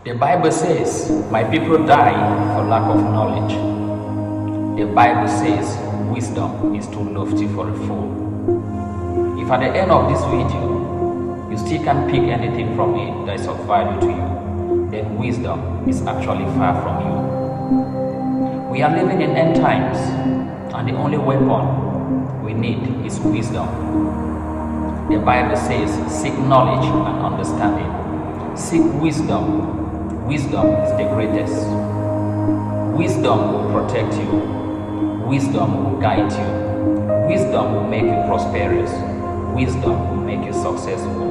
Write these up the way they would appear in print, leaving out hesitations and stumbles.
The Bible says, my people die for lack of knowledge. The Bible says, wisdom is too lofty for a fool. If at the end of this video, you still can't pick anything from it that is of value to you, then wisdom is actually far from you. We are living in end times, and the only weapon we need is wisdom. The Bible says, seek knowledge and understanding. Seek wisdom. Wisdom is the greatest. Wisdom will protect you. Wisdom will guide you. Wisdom will make you prosperous. Wisdom will make you successful.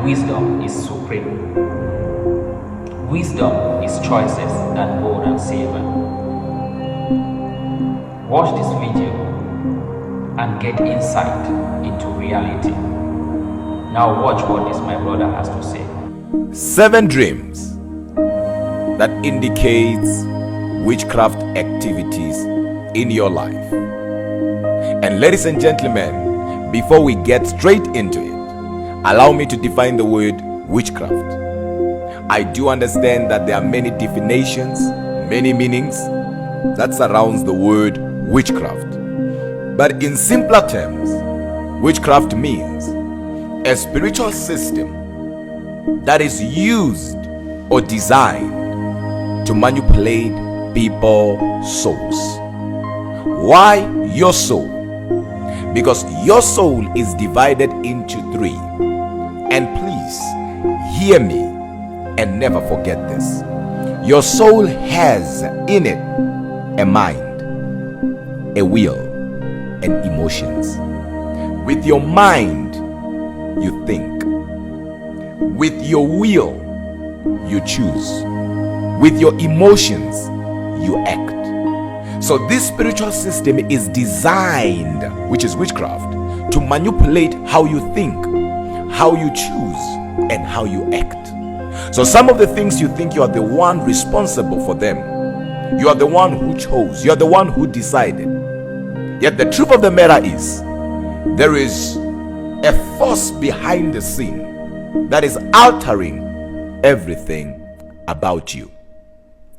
Wisdom is supreme. Wisdom is choices than gold and silver. Watch this video and get insight into reality. Now watch what this my brother has to say. 7 dreams that indicates witchcraft activities in your life. And ladies and gentlemen, before we get straight into it, allow me to define the word witchcraft. I do understand that there are many definitions, many meanings that surrounds the word witchcraft. But in simpler terms, witchcraft means a spiritual system that is used or designed to manipulate people's souls. Why your soul? Because your soul is divided into 3. And please hear me and never forget this. Your soul has in it a mind, a will, and emotions. With your mind, you think. With your will, you choose. With your emotions, you act. So this spiritual system is designed, which is witchcraft, to manipulate how you think, how you choose, and how you act. So some of the things you think you are the one responsible for them. You are the one who chose. You are the one who decided. Yet the truth of the matter is, there is a force behind the scene that is altering everything about you.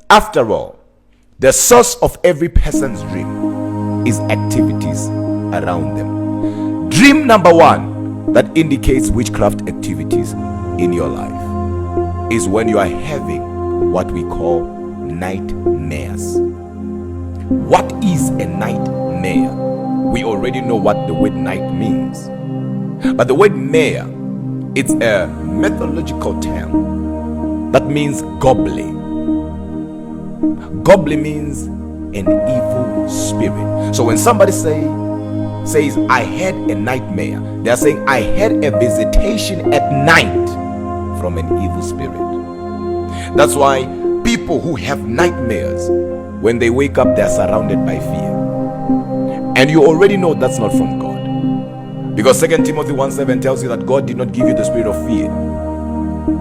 After all, the source of every person's dream is activities around them. Dream number 1 that indicates witchcraft activities in your life is when you are having what we call nightmares. What is a nightmare? We already know what the word night means. But the word mare, it's a mythological term that means goblin. Goblin means an evil spirit. So when somebody says, I had a nightmare, they are saying, I had a visitation at night from an evil spirit. That's why people who have nightmares, when they wake up, they're surrounded by fear. And you already know that's not from God. Because 2 Timothy 1:7 tells you that God did not give you the spirit of fear.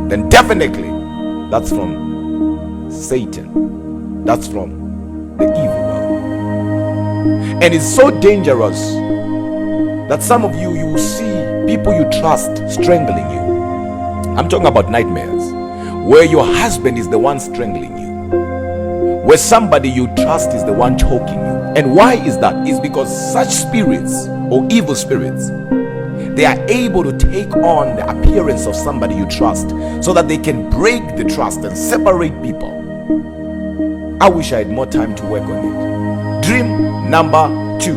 Then definitely, that's from Satan. That's from the evil world. And it's so dangerous that some of you will see people you trust strangling you. I'm talking about nightmares, where your husband is the one strangling you, where somebody you trust is the one choking you. And why is that? It's because such spirits or evil spirits, they are able to take on the appearance of somebody you trust so that they can break the trust and separate people. I wish I had more time to work on it. Dream number 2,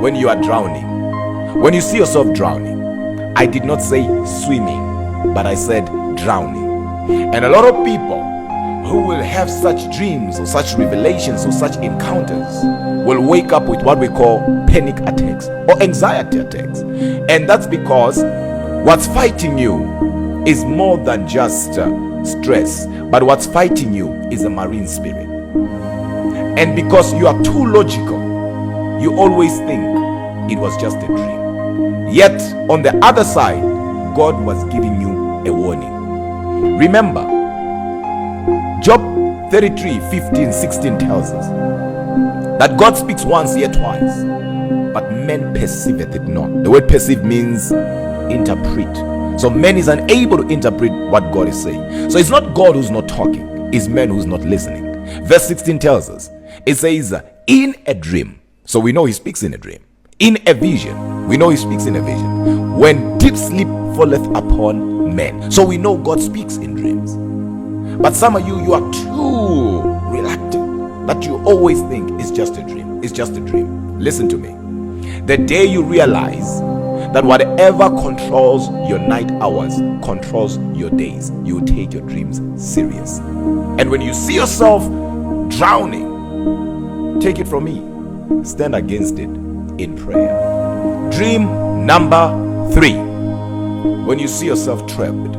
when you are drowning. When you see yourself drowning, I did not say swimming, but I said drowning. And a lot of people who will have such dreams or such revelations or such encounters will wake up with what we call panic attacks or anxiety attacks. And that's because what's fighting you is more than just stress, but what's fighting you is a marine spirit. And because you are too logical, you always think it was just a dream. Yet on the other side, God was giving you a warning. Remember, Job 33:15-16 tells us that God speaks once yet twice, but men perceiveth it not. The word perceive means interpret. So man is unable to interpret what God is saying. So it's not God who's not talking, it's man who's not listening. Verse 16 tells us, it says, in a dream. So we know he speaks in a dream. In a vision. We know he speaks in a vision. When deep sleep falleth upon men. So we know God speaks in dreams. But some of you are too reluctant that you always think it's just a dream. It's just a dream. Listen to me. The day you realize that whatever controls your night hours controls your days, you take your dreams serious. And when you see yourself drowning, take it from me, stand against it in prayer. Dream number 3. When you see yourself trapped,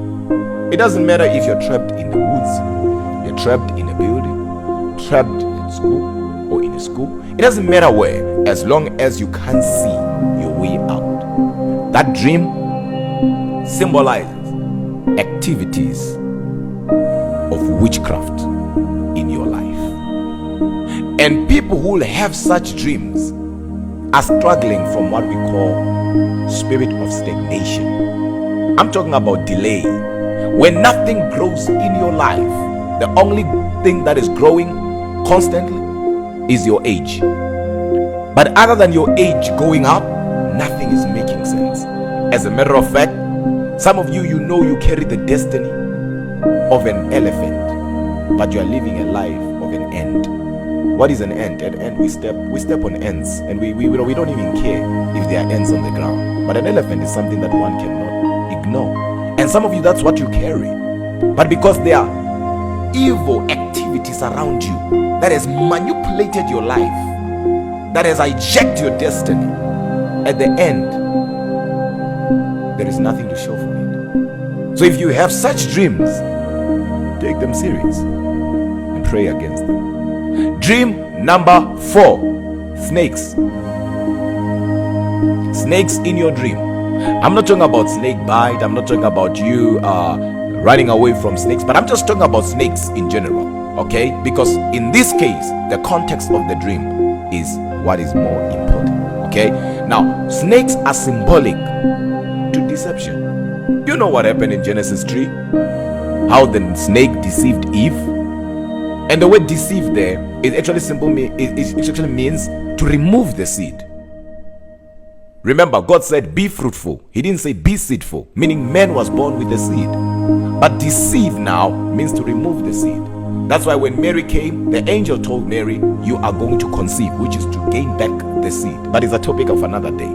it doesn't matter if you're trapped in the woods, you're trapped in a building, trapped in school or in a school. It doesn't matter where, as long as you can't see your way out. That dream symbolizes activities of witchcraft in your life. And people who will have such dreams are struggling from what we call spirit of stagnation. I'm talking about delay. When nothing grows in your life, the only thing that is growing constantly is your age. But other than your age going up, nothing is making sense. As a matter of fact, some of you, you know you carry the destiny of an elephant, but you are living a life of an ant. What is an ant? An ant, we step on ants, and we don't even care if there are ants on the ground. But an elephant is something that one cannot ignore. And some of you, that's what you carry. But because there are evil activities around you that has manipulated your life, that has hijacked your destiny, at the end, there is nothing to show for it. So if you have such dreams, take them serious and pray against them. Dream number 4, snakes. Snakes in your dream. I'm not talking about snake bite. I'm not talking about you running away from snakes, but I'm just talking about snakes in general. Okay? Because in this case, the context of the dream is what is more important. Okay? Now, snakes are symbolic to deception. You know what happened in Genesis 3? How the snake deceived Eve. And the word deceive there is actually it actually means to remove the seed. Remember, God said be fruitful. He didn't say be seedful, meaning man was born with the seed. But deceive now means to remove the seed. That's why when Mary came, the angel told Mary, you are going to conceive, which is to gain back the seed. But it's a topic of another day.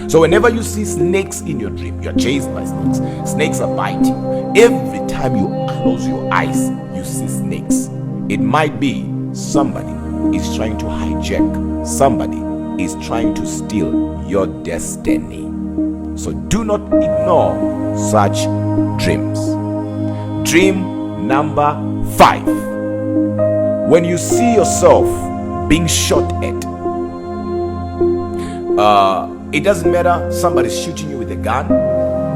So whenever you see snakes in your dream, you're chased by snakes. Snakes are biting. Every time you close your eyes, you see snakes. It might be somebody is trying to hijack. Somebody is trying to steal your destiny. So do not ignore such dreams. Dream number 5. When you see yourself being shot at, it doesn't matter, somebody's shooting you with a gun,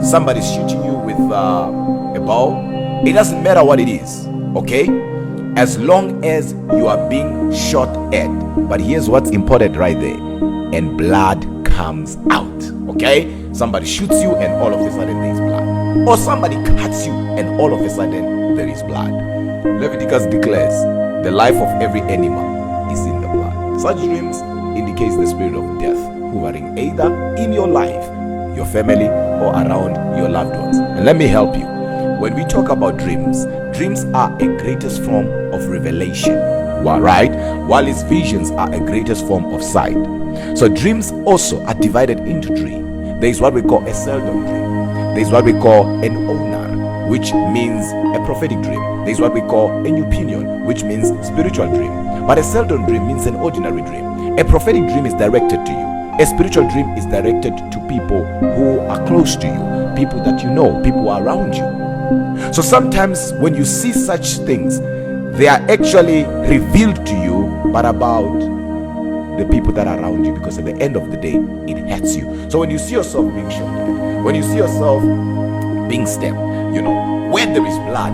somebody's shooting you with a bow. It doesn't matter what it is, okay? As long as you are being shot at. But here's what's important right there. And blood comes out, okay? Somebody shoots you and all of a sudden there is blood. Or somebody cuts you and all of a sudden there is blood. Leviticus declares the life of every animal is in the blood. Such dreams indicates the spirit of death hovering either in your life, your family, or around your loved ones. And let me help you. When we talk about dreams, dreams are a greatest form of revelation, right? While its visions are a greatest form of sight. So dreams also are divided into 3. There is what we call a seldom dream. There is what we call an onar, which means a prophetic dream. There is what we call an opinion, which means spiritual dream. But a seldom dream means an ordinary dream. A prophetic dream is directed to you. A spiritual dream is directed to people who are close to you, people that you know, people who are around you. So sometimes when you see such things, they are actually revealed to you, but about the people that are around you, because at the end of the day, it hurts you. So when you see yourself being shot, when you see yourself being stabbed, where there is blood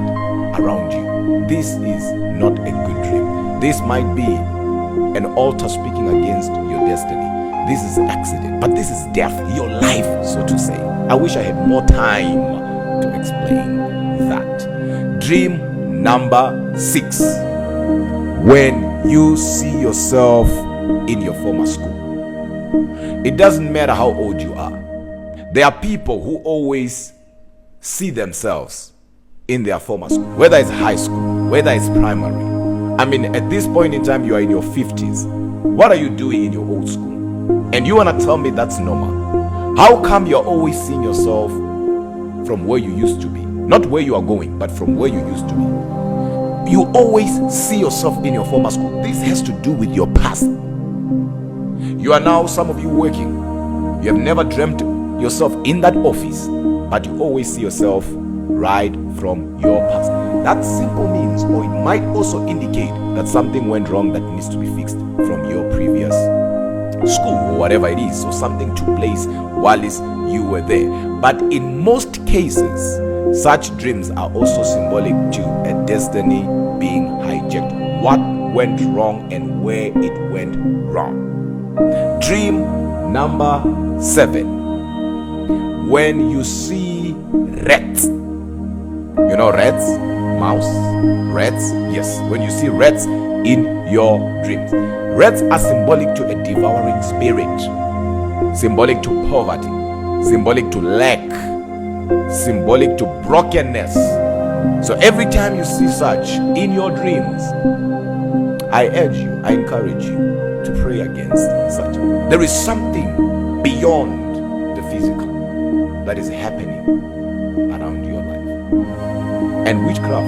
around you, this is not a good dream. This might be an altar speaking against your destiny. This is an accident, but this is death, your life, so to say. I wish I had more time to explain that. Dream number 6. When you see yourself in your former school. It doesn't matter how old you are. There are people who always see themselves in their former school, whether it's high school, whether it's primary. I mean, at this point in time, you are in your 50s. What are you doing in your old school? And you want to tell me that's normal? How come you're always seeing yourself from where you used to be? Not where you are going, but from where you used to be. You always see yourself in your former school. This has to do with your past. You are now, some of you, working. You have never dreamt yourself in that office, but you always see yourself right from your past. That simple means, or it might also indicate that something went wrong that needs to be fixed from your previous school or whatever it is. So something took place while you were there. But in most cases, such dreams are also symbolic to a destiny being hijacked. What went wrong and where it went wrong. Dream number 7. When you see rats. You know rats? Mouse? Rats? Yes. When you see rats in your dreams. Rats are symbolic to a devouring spirit. Symbolic to poverty. Symbolic to lack. Symbolic to brokenness. So every time you see such in your dreams, I urge you, I encourage you to pray against such. There is something beyond the physical that is happening around your life. And witchcraft